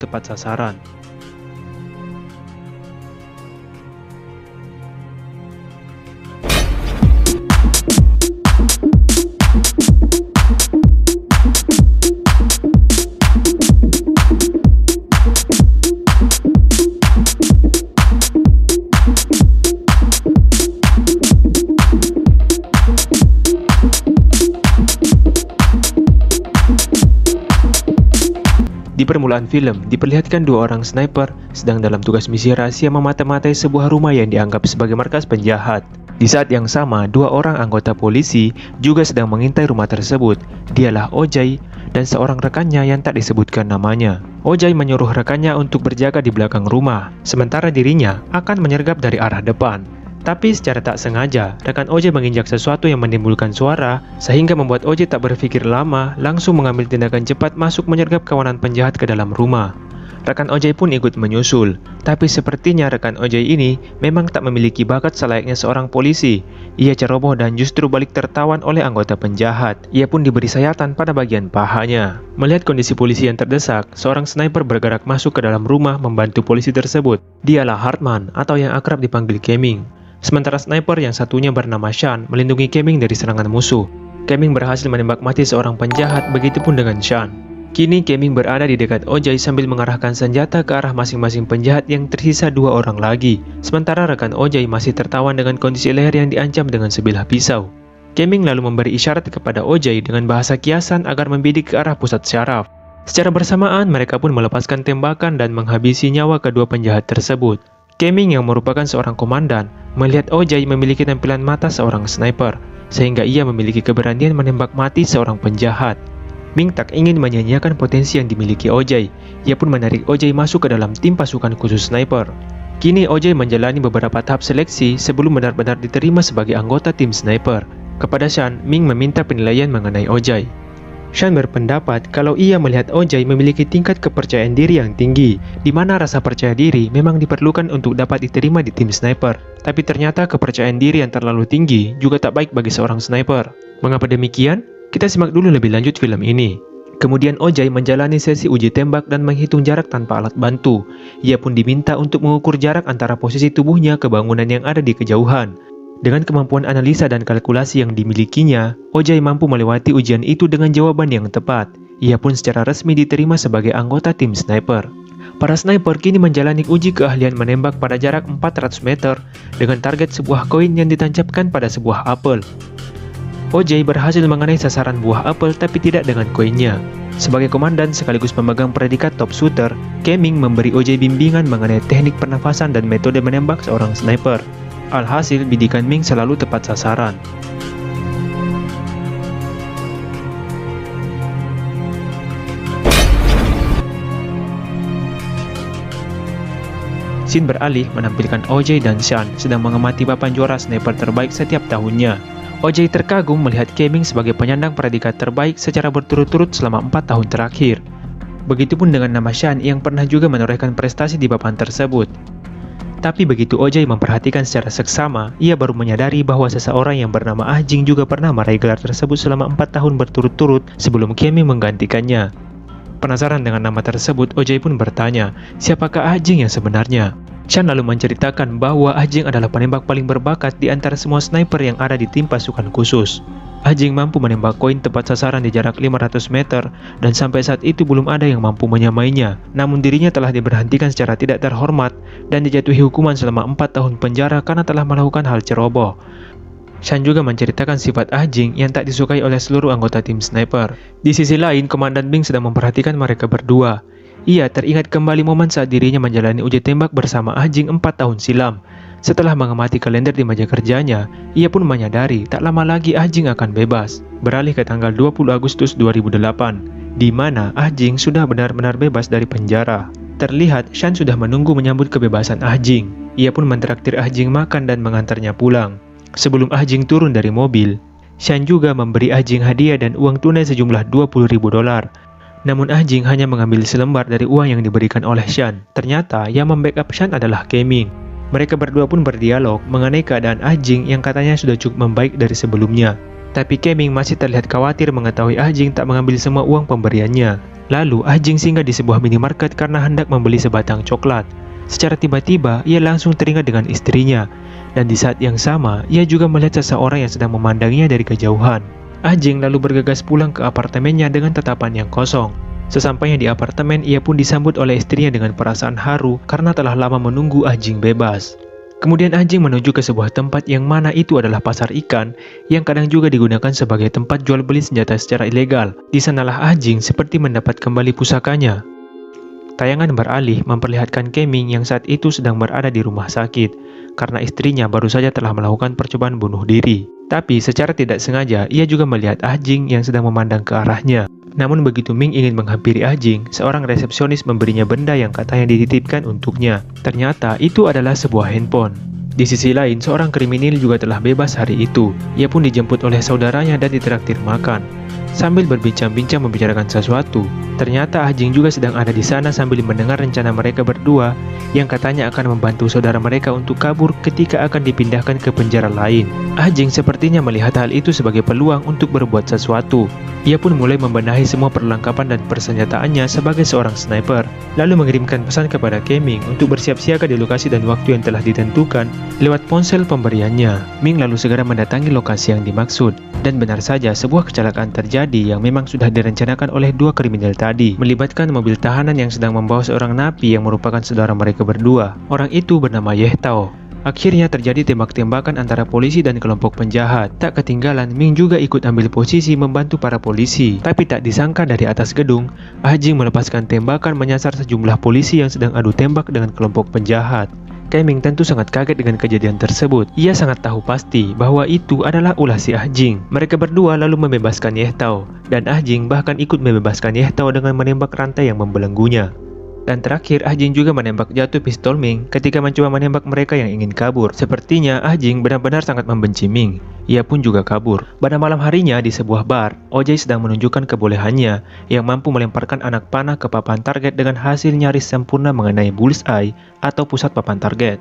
tepat sasaran. Di permulaan film, diperlihatkan dua orang sniper sedang dalam tugas misi rahasia memata-matai sebuah rumah yang dianggap sebagai markas penjahat. Di saat yang sama, dua orang anggota polisi juga sedang mengintai rumah tersebut. Dialah Ojai dan seorang rekannya yang tak disebutkan namanya. Ojai menyuruh rekannya untuk berjaga di belakang rumah, sementara dirinya akan menyergap dari arah depan. Tapi secara tak sengaja, rekan Ojai menginjak sesuatu yang menimbulkan suara, sehingga membuat Ojai tak berpikir lama, langsung mengambil tindakan cepat masuk menyergap kawanan penjahat ke dalam rumah. Rekan Ojai pun ikut menyusul, tapi sepertinya rekan Ojai ini memang tak memiliki bakat selayaknya seorang polisi. Ia ceroboh dan justru balik tertawan oleh anggota penjahat. Ia pun diberi sayatan pada bagian pahanya. Melihat kondisi polisi yang terdesak, seorang sniper bergerak masuk ke dalam rumah membantu polisi tersebut. Dialah Hartman atau yang akrab dipanggil Keming. Sementara sniper yang satunya bernama Sean melindungi Keming dari serangan musuh. Keming berhasil menembak mati seorang penjahat, begitupun dengan Sean. Kini Keming berada di dekat Ojai sambil mengarahkan senjata ke arah masing-masing penjahat yang tersisa dua orang lagi. Sementara rekan Ojai masih tertawan dengan kondisi leher yang diancam dengan sebilah pisau. Keming lalu memberi isyarat kepada Ojai dengan bahasa kiasan agar membidik ke arah pusat syaraf. Secara bersamaan mereka pun melepaskan tembakan dan menghabisi nyawa kedua penjahat tersebut. Keming yang merupakan seorang komandan melihat Ojai memiliki tampilan mata seorang sniper, sehingga ia memiliki keberanian menembak mati seorang penjahat. Ming tak ingin menyia-nyiakan potensi yang dimiliki Ojai. Ia pun menarik Ojai masuk ke dalam tim pasukan khusus sniper. Kini Ojai menjalani beberapa tahap seleksi sebelum benar-benar diterima sebagai anggota tim sniper. Kepada Sean, Ming meminta penilaian mengenai Ojai. Sean berpendapat kalau ia melihat Ojai memiliki tingkat kepercayaan diri yang tinggi, di mana rasa percaya diri memang diperlukan untuk dapat diterima di tim sniper. Tapi ternyata kepercayaan diri yang terlalu tinggi juga tak baik bagi seorang sniper. Mengapa demikian? Kita simak dulu lebih lanjut film ini. Kemudian Ojai menjalani sesi uji tembak dan menghitung jarak tanpa alat bantu. Ia pun diminta untuk mengukur jarak antara posisi tubuhnya ke bangunan yang ada di kejauhan. Dengan kemampuan analisa dan kalkulasi yang dimilikinya, Ojai mampu melewati ujian itu dengan jawaban yang tepat. Ia pun secara resmi diterima sebagai anggota tim sniper. Para sniper kini menjalani uji keahlian menembak pada jarak 400 meter dengan target sebuah koin yang ditancapkan pada sebuah apel. Ojai berhasil mengenai sasaran buah apel tapi tidak dengan koinnya. Sebagai komandan sekaligus pemegang predikat top shooter, Keming memberi Ojai bimbingan mengenai teknik pernafasan dan metode menembak seorang sniper. Alhasil, bidikan Ming selalu tepat sasaran. Scene beralih menampilkan Ojai dan Sean sedang mengamati papan juara sniper terbaik setiap tahunnya. Ojai terkagum melihat Keming sebagai penyandang predikat terbaik secara berturut-turut selama 4 tahun terakhir. Begitupun dengan nama Sean yang pernah juga menorehkan prestasi di papan tersebut. Tapi begitu Ojai memperhatikan secara seksama, ia baru menyadari bahwa seseorang yang bernama Ah Jing juga pernah meraih gelar tersebut selama 4 tahun berturut-turut sebelum Keming menggantikannya. Penasaran dengan nama tersebut, Ojai pun bertanya, siapakah Ah Jing yang sebenarnya? Sean lalu menceritakan bahwa Ah Jing adalah penembak paling berbakat di antara semua sniper yang ada di tim pasukan khusus. Ah Jing mampu menembak koin tepat sasaran di jarak 500 meter dan sampai saat itu belum ada yang mampu menyamainya. Namun dirinya telah diberhentikan secara tidak terhormat dan dijatuhi hukuman selama 4 tahun penjara karena telah melakukan hal ceroboh. Sean juga menceritakan sifat Ah Jing yang tak disukai oleh seluruh anggota tim sniper. Di sisi lain, Komandan Ming sedang memperhatikan mereka berdua. Ia teringat kembali momen saat dirinya menjalani uji tembak bersama Ah Jing 4 tahun silam. Setelah mengamati kalender di meja kerjanya, ia pun menyadari tak lama lagi Ah Jing akan bebas. Beralih ke tanggal 20 Agustus 2008, di mana Ah Jing sudah benar-benar bebas dari penjara. Terlihat Sean sudah menunggu menyambut kebebasan Ah Jing. Ia pun mentraktir Ah Jing makan dan mengantarnya pulang. Sebelum Ah Jing turun dari mobil, Sean juga memberi Ah Jing hadiah dan uang tunai sejumlah $20.000. Namun Ah Jing hanya mengambil selembar dari uang yang diberikan oleh Sean. Ternyata yang membackup Sean adalah Keming. Mereka berdua pun berdialog mengenai keadaan Ah Jing yang katanya sudah cukup membaik dari sebelumnya. Tapi Keming masih terlihat khawatir mengetahui Ah Jing tak mengambil semua uang pemberiannya. Lalu Ah Jing singgah di sebuah minimarket karena hendak membeli sebatang coklat. Secara tiba-tiba, ia langsung teringat dengan istrinya. Dan di saat yang sama, ia juga melihat seseorang yang sedang memandanginya dari kejauhan. Ah Jing lalu bergegas pulang ke apartemennya dengan tatapan yang kosong. Sesampainya di apartemen, ia pun disambut oleh istrinya dengan perasaan haru karena telah lama menunggu Ah Jing bebas. Kemudian Ah Jing menuju ke sebuah tempat yang mana itu adalah pasar ikan yang kadang juga digunakan sebagai tempat jual beli senjata secara ilegal. Di sanalah Ah Jing seperti mendapat kembali pusakanya. Tayangan beralih memperlihatkan Keming yang saat itu sedang berada di rumah sakit karena istrinya baru saja telah melakukan percobaan bunuh diri. Tapi secara tidak sengaja ia juga melihat Ah Jing yang sedang memandang ke arahnya. Namun begitu Ming ingin menghampiri Ah Jing, seorang resepsionis memberinya benda yang katanya dititipkan untuknya. Ternyata itu adalah sebuah handphone. Di sisi lain, seorang kriminal juga telah bebas hari itu. Ia pun dijemput oleh saudaranya dan ditraktir makan. Sambil berbincang-bincang membicarakan sesuatu, ternyata Ah Jing juga sedang ada di sana sambil mendengar rencana mereka berdua yang katanya akan membantu saudara mereka untuk kabur ketika akan dipindahkan ke penjara lain. Ah Jing sepertinya melihat hal itu sebagai peluang untuk berbuat sesuatu. Ia pun mulai membenahi semua perlengkapan dan persenjataannya sebagai seorang sniper, lalu mengirimkan pesan kepada Keming untuk bersiap siaga di lokasi dan waktu yang telah ditentukan lewat ponsel pemberiannya. Ming lalu segera mendatangi lokasi yang dimaksud, dan benar saja sebuah kecelakaan terjadi yang memang sudah direncanakan oleh dua kriminal tadi, melibatkan mobil tahanan yang sedang membawa seorang napi yang merupakan saudara mereka berdua. Orang itu bernama Yeh Tao. Akhirnya terjadi tembak-tembakan antara polisi dan kelompok penjahat. Tak ketinggalan, Ming juga ikut ambil posisi membantu para polisi. Tapi tak disangka dari atas gedung, Ah Jing melepaskan tembakan menyasar sejumlah polisi yang sedang adu tembak dengan kelompok penjahat. Keming tentu sangat kaget dengan kejadian tersebut. Ia sangat tahu pasti bahwa itu adalah ulah si Ah Jing. Mereka berdua lalu membebaskan Yeh Tao, dan Ah Jing bahkan ikut membebaskan Yeh Tao dengan menembak rantai yang membelenggunya. Dan terakhir, Ah Jing juga menembak jatuh pistol Ming ketika mencoba menembak mereka yang ingin kabur. Sepertinya Ah Jing benar-benar sangat membenci Ming. Ia pun juga kabur. Pada malam harinya di sebuah bar, Ojai sedang menunjukkan kebolehannya yang mampu melemparkan anak panah ke papan target dengan hasil nyaris sempurna mengenai bullseye atau pusat papan target.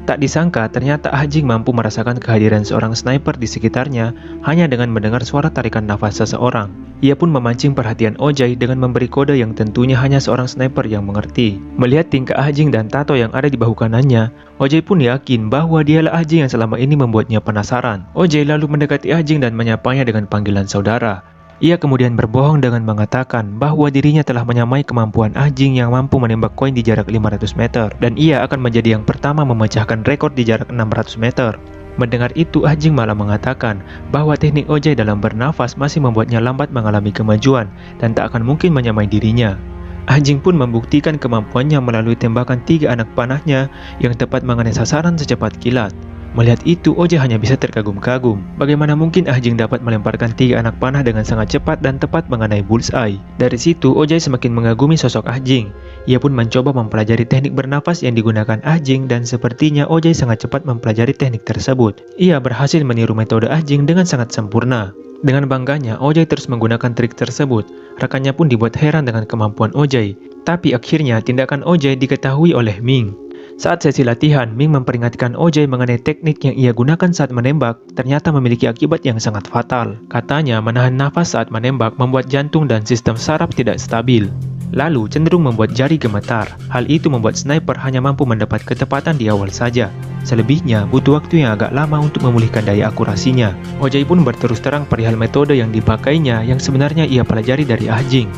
Tak disangka ternyata Ah Jing mampu merasakan kehadiran seorang sniper di sekitarnya hanya dengan mendengar suara tarikan nafas seseorang. Ia pun memancing perhatian Ojai dengan memberi kode yang tentunya hanya seorang sniper yang mengerti. Melihat tingkah Ah Jing dan tato yang ada di bahu kanannya, Ojai pun yakin bahwa dialah Ah Jing yang selama ini membuatnya penasaran. Ojai lalu mendekati Ah Jing dan menyapanya dengan panggilan saudara. Ia kemudian berbohong dengan mengatakan bahwa dirinya telah menyamai kemampuan Ah Jing yang mampu menembak koin di jarak 500 meter dan ia akan menjadi yang pertama memecahkan rekor di jarak 600 meter. Mendengar itu, Ah Jing malah mengatakan bahwa teknik Ojai dalam bernafas masih membuatnya lambat mengalami kemajuan dan tak akan mungkin menyamai dirinya. Ah Jing pun membuktikan kemampuannya melalui tembakan 3 anak panahnya yang tepat mengenai sasaran secepat kilat. Melihat itu, Ojai hanya bisa terkagum-kagum. Bagaimana mungkin Ah Jing dapat melemparkan 3 anak panah dengan sangat cepat dan tepat mengenai bullseye. Dari situ, Ojai semakin mengagumi sosok Ah Jing. Ia pun mencoba mempelajari teknik bernafas yang digunakan Ah Jing dan sepertinya Ojai sangat cepat mempelajari teknik tersebut. Ia berhasil meniru metode Ah Jing dengan sangat sempurna. Dengan bangganya, Ojai terus menggunakan trik tersebut. Rekannya pun dibuat heran dengan kemampuan Ojai. Tapi akhirnya tindakan Ojai diketahui oleh Ming. Saat sesi latihan, Ming memperingatkan Ojai mengenai teknik yang ia gunakan saat menembak ternyata memiliki akibat yang sangat fatal. Katanya menahan nafas saat menembak membuat jantung dan sistem saraf tidak stabil, lalu cenderung membuat jari gemetar. Hal itu membuat sniper hanya mampu mendapat ketepatan di awal saja. Selebihnya butuh waktu yang agak lama untuk memulihkan daya akurasinya. Ojai pun berterus terang perihal metode yang dipakainya yang sebenarnya ia pelajari dari Ah Jing.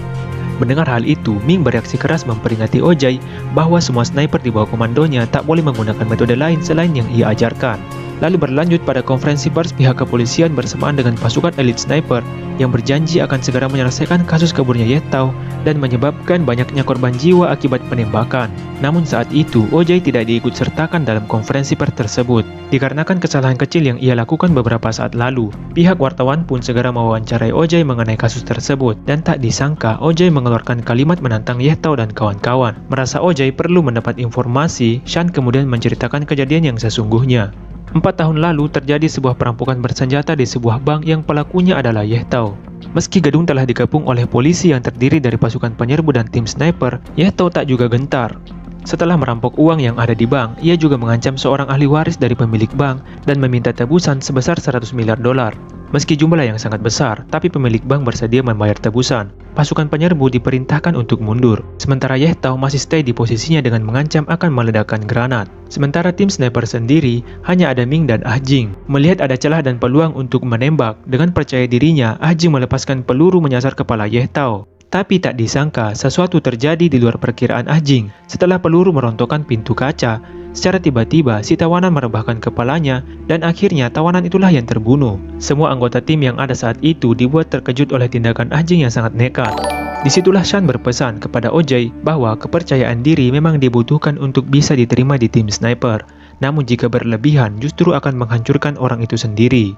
Mendengar hal itu, Ming bereaksi keras memperingati Ojai bahwa semua sniper di bawah komandonya tak boleh menggunakan metode lain selain yang ia ajarkan. Lalu berlanjut pada konferensi pers pihak kepolisian bersamaan dengan pasukan elit sniper yang berjanji akan segera menyelesaikan kasus kaburnya Yeh Tao dan menyebabkan banyaknya korban jiwa akibat penembakan. Namun saat itu, Ojai tidak diikut sertakan dalam konferensi pers tersebut dikarenakan kesalahan kecil yang ia lakukan beberapa saat lalu. Pihak wartawan pun segera mewawancarai Ojai mengenai kasus tersebut dan tak disangka Ojai mengeluarkan kalimat menantang Yeh Tao dan kawan-kawan. Merasa Ojai perlu mendapat informasi, Shan kemudian menceritakan kejadian yang sesungguhnya. 4 tahun lalu terjadi sebuah perampokan bersenjata di sebuah bank yang pelakunya adalah Yeh Tao. Meski gedung telah dikepung oleh polisi yang terdiri dari pasukan penyerbu dan tim sniper, Yeh Tao tak juga gentar. Setelah merampok uang yang ada di bank, ia juga mengancam seorang ahli waris dari pemilik bank dan meminta tebusan sebesar $100 miliar. Meski jumlah yang sangat besar, tapi pemilik bank bersedia membayar tebusan. Pasukan penyerbu diperintahkan untuk mundur, sementara Ye Tao masih stay di posisinya dengan mengancam akan meledakkan granat. Sementara tim sniper sendiri, hanya ada Ming dan Ah Jing. Melihat ada celah dan peluang untuk menembak, dengan percaya dirinya, Ah Jing melepaskan peluru menyasar kepala Ye Tao. Tapi tak disangka, sesuatu terjadi di luar perkiraan Ah Jing. Setelah peluru merontokkan pintu kaca, secara tiba-tiba si tawanan merebahkan kepalanya dan akhirnya tawanan itulah yang terbunuh. Semua anggota tim yang ada saat itu dibuat terkejut oleh tindakan Ah Jing yang sangat nekat. Disitulah Shan berpesan kepada Ojai bahwa kepercayaan diri memang dibutuhkan untuk bisa diterima di tim sniper. Namun jika berlebihan justru akan menghancurkan orang itu sendiri.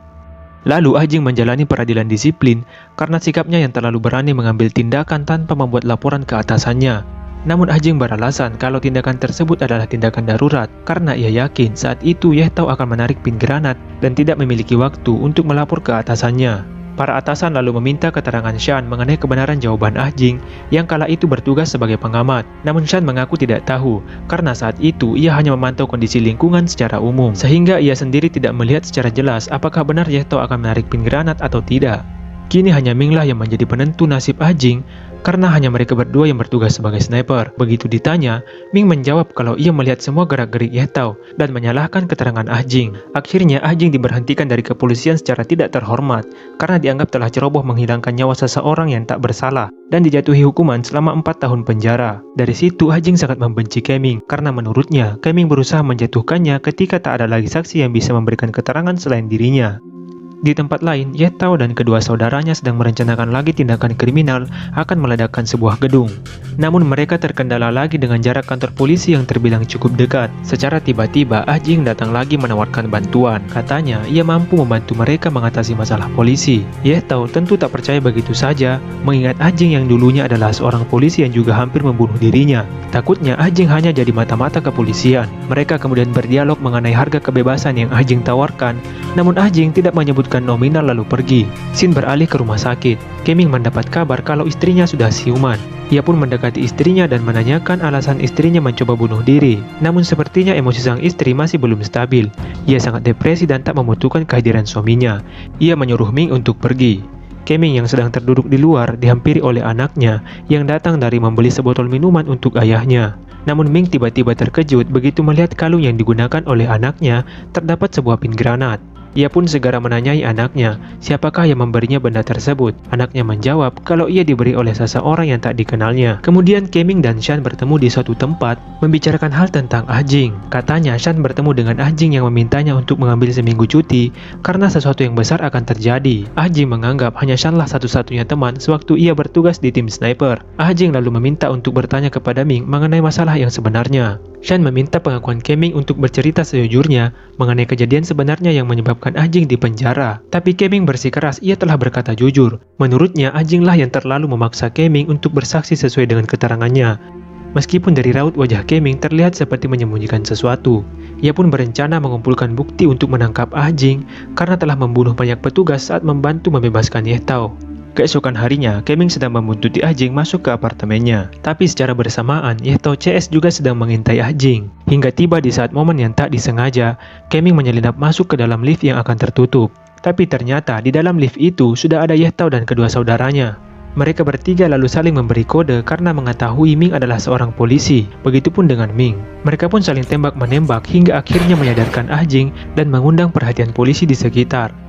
Lalu Ah Jing menjalani peradilan disiplin karena sikapnya yang terlalu berani mengambil tindakan tanpa membuat laporan ke atasannya. Namun Ah Jing beralasan kalau tindakan tersebut adalah tindakan darurat karena ia yakin saat itu Ye Tao akan menarik pin granat dan tidak memiliki waktu untuk melapor ke atasannya. Para atasan lalu meminta keterangan Shan mengenai kebenaran jawaban Ah Jing yang kala itu bertugas sebagai pengamat. Namun Shan mengaku tidak tahu karena saat itu ia hanya memantau kondisi lingkungan secara umum, sehingga ia sendiri tidak melihat secara jelas apakah benar Ye Tao akan menarik pin granat atau tidak. Kini hanya Ming lah yang menjadi penentu nasib Ah Jing karena hanya mereka berdua yang bertugas sebagai sniper. Begitu ditanya, Ming menjawab kalau ia melihat semua gerak-gerik Ye Tao dan menyalahkan keterangan Ah Jing. Akhirnya Ah Jing diberhentikan dari kepolisian secara tidak terhormat karena dianggap telah ceroboh menghilangkan nyawa seseorang yang tak bersalah dan dijatuhi hukuman selama 4 tahun penjara. Dari situ Ah Jing sangat membenci Keming karena menurutnya Keming berusaha menjatuhkannya ketika tak ada lagi saksi yang bisa memberikan keterangan selain dirinya. Di tempat lain, Ye Tao dan kedua saudaranya sedang merencanakan lagi tindakan kriminal akan meledakkan sebuah gedung. Namun mereka terkendala lagi dengan jarak kantor polisi yang terbilang cukup dekat. Secara tiba-tiba, Ah Jing datang lagi menawarkan bantuan. Katanya, ia mampu membantu mereka mengatasi masalah polisi. Ye Tao tentu tak percaya begitu saja, mengingat Ah Jing yang dulunya adalah seorang polisi yang juga hampir membunuh dirinya. Takutnya Ah Jing hanya jadi mata-mata kepolisian. Mereka kemudian berdialog mengenai harga kebebasan yang Ah Jing tawarkan, namun Ah Jing tidak menyebut nominal lalu pergi. Sin beralih ke rumah sakit. Keming mendapat kabar kalau istrinya sudah siuman. Ia pun mendekati istrinya dan menanyakan alasan istrinya mencoba bunuh diri. Namun sepertinya emosi sang istri masih belum stabil. Ia sangat depresi dan tak membutuhkan kehadiran suaminya. Ia menyuruh Ming untuk pergi. Keming yang sedang terduduk di luar dihampiri oleh anaknya yang datang dari membeli sebotol minuman untuk ayahnya. Namun Ming tiba-tiba terkejut begitu melihat kalung yang digunakan oleh anaknya terdapat sebuah pin granat. Ia pun segera menanyai anaknya, siapakah yang memberinya benda tersebut. Anaknya menjawab kalau ia diberi oleh seseorang yang tak dikenalnya. Kemudian Keming dan Shan bertemu di suatu tempat, membicarakan hal tentang Ah Jing. Katanya Shan bertemu dengan Ah Jing yang memintanya untuk mengambil seminggu cuti karena sesuatu yang besar akan terjadi. Ah Jing menganggap hanya Shan lah satu-satunya teman sewaktu ia bertugas di tim sniper. Ah Jing lalu meminta untuk bertanya kepada Ming mengenai masalah yang sebenarnya. Shan meminta pengakuan Keming untuk bercerita sejujurnya mengenai kejadian sebenarnya yang menyebabkan Ah Jing di penjara. Tapi Keming bersikeras ia telah berkata jujur. Menurutnya Ah Jing lah yang terlalu memaksa Keming untuk bersaksi sesuai dengan keterangannya. Meskipun dari raut wajah Keming terlihat seperti menyembunyikan sesuatu. Ia pun berencana mengumpulkan bukti untuk menangkap Ah Jing karena telah membunuh banyak petugas saat membantu membebaskan Ye Tao. Keesokan harinya, Keming sedang membuntuti Ah Jing masuk ke apartemennya. Tapi secara bersamaan, Ye Tao CS juga sedang mengintai Ah Jing. Hingga tiba di saat momen yang tak disengaja, Keming menyelinap masuk ke dalam lift yang akan tertutup. Tapi ternyata di dalam lift itu sudah ada Ye Tao dan kedua saudaranya. Mereka bertiga lalu saling memberi kode karena mengetahui Ming adalah seorang polisi. Begitupun dengan Ming. Mereka pun saling tembak-menembak hingga akhirnya menyadarkan Ah Jing dan mengundang perhatian polisi di sekitar.